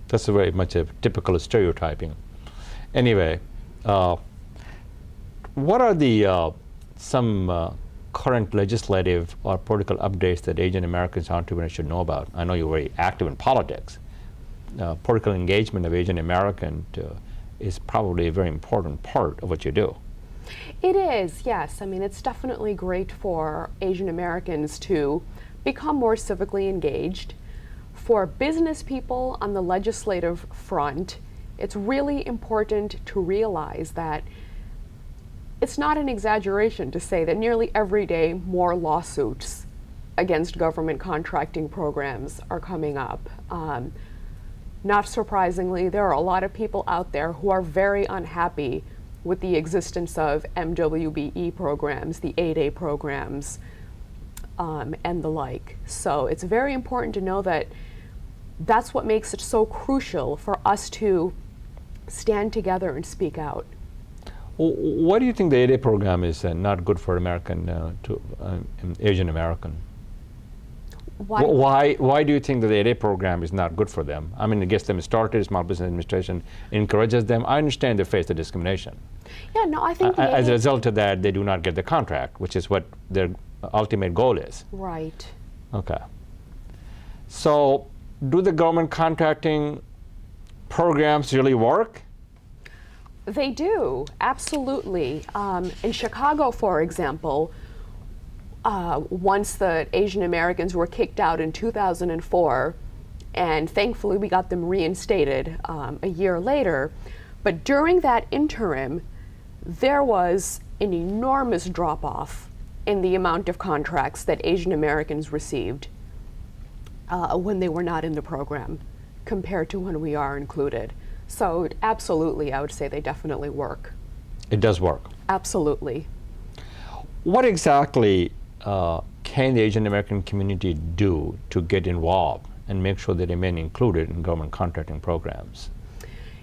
That's very much a typical stereotyping. Anyway, what are the some current legislative or political updates that Asian Americans entrepreneurs should know about? I know you're very active in politics. Political engagement of Asian Americans is probably a very important part of what you do. It is, yes. I mean, it's definitely great for Asian Americans to become more civically engaged. For business people on the legislative front, it's really important to realize that it's not an exaggeration to say that nearly every day more lawsuits against government contracting programs are coming up. Not surprisingly, there are a lot of people out there who are very unhappy with the existence of MWBE programs, the 8A programs, and the like. So it's very important to know that that's what makes it so crucial for us to stand together and speak out. Why do you think the 8A program is not good for American, Asian American? Why do you think that the 8A program is not good for them? I mean, it gets them started, Small Business Administration encourages them. I understand they face the discrimination. Yeah, no, I think as a result of that, they do not get the contract, which is what their ultimate goal is. Right. Okay. So, do the government contracting programs really work? They do, absolutely. In Chicago, for example, once the Asian Americans were kicked out in 2004, and thankfully we got them reinstated a year later, but during that interim, there was an enormous drop-off in the amount of contracts that Asian Americans received when they were not in the program compared to when we are included. So absolutely, I would say they definitely work. It does work? Absolutely. What exactly can the Asian American community do to get involved and make sure they remain included in government contracting programs?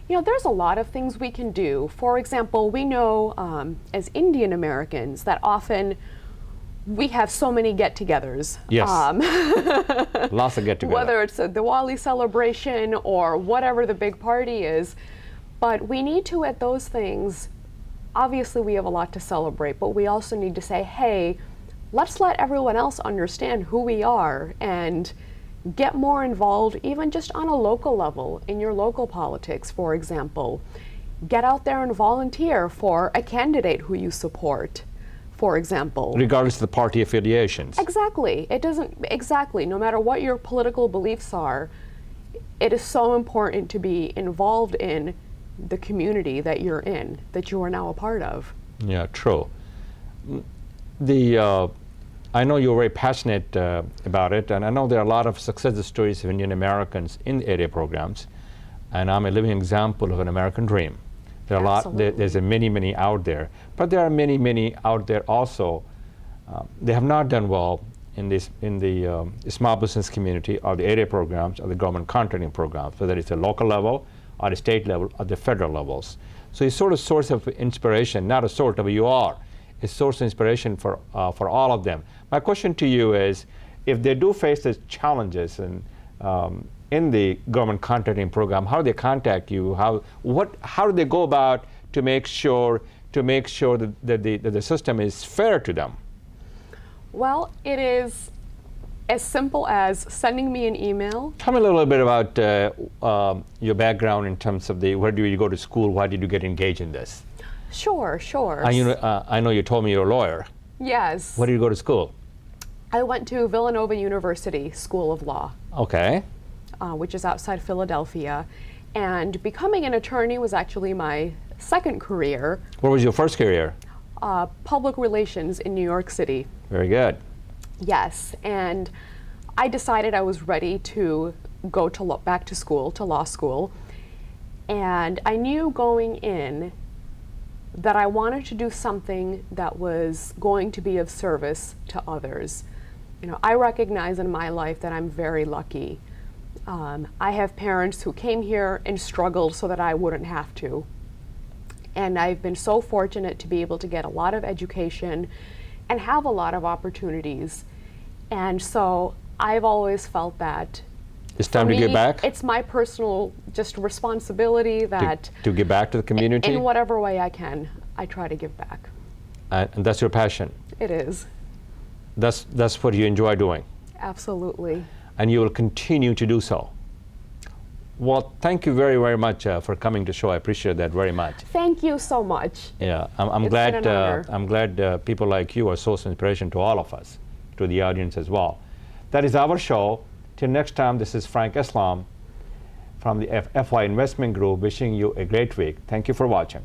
You know, there's a lot of things we can do. For example, we know as Indian Americans that often we have so many get-togethers. Yes, lots of get-togethers. Whether it's a Diwali celebration or whatever the big party is. But we need to, at those things, obviously we have a lot to celebrate, but we also need to say, hey, let's let everyone else understand who we are and get more involved, even just on a local level, in your local politics, for example. Get out there and volunteer for a candidate who you support, for example. Regardless of the party affiliations. Exactly. It doesn't, exactly. No matter what your political beliefs are, it is so important to be involved in the community that you're in, that you are now a part of. Yeah, true. I know you're very passionate about it, and I know there are a lot of success stories of Indian Americans in the 8A programs, and I'm a living example of an American dream. There are there's many out there, but there are many out there also. They have not done well in the small business community or the 8A programs or the government contracting programs, whether it's a local level or the state level or the federal levels. So it's sort of source of inspiration, not a sort of, you are a source of inspiration for all of them. My question to you is, if they do face the challenges and in the government contracting program, how do they contact you? How do they go about to make sure that the system is fair to them? Well, it is as simple as sending me an email. Tell me a little bit about your background in terms of where do you go to school? Why did you get engaged in this? Sure. I know you told me you're a lawyer. Yes. Where did you go to school? I went to Villanova University School of Law. Okay. Which is outside Philadelphia. And becoming an attorney was actually my second career. What was your first career? Public relations in New York City. Very good. Yes, and I decided I was ready to go to back to school, to law school. And I knew going in that I wanted to do something that was going to be of service to others. You know, I recognize in my life that I'm very lucky. I have parents who came here and struggled so that I wouldn't have to. And I've been so fortunate to be able to get a lot of education and have a lot of opportunities. And so I've always felt that It's time For to give me, back? It's my personal just responsibility that To give back to the community? in whatever way I can, I try to give back. And that's your passion. It is. That's what you enjoy doing. Absolutely. And you will continue to do so. Well, thank you very, very much for coming to the show. I appreciate that very much. Thank you so much. Yeah, I'm It's glad. been an honor. I'm glad people like you are a source of inspiration to all of us, to the audience as well. That is our show. Till next time, this is Frank Islam from the FY Investment Group wishing you a great week. Thank you for watching.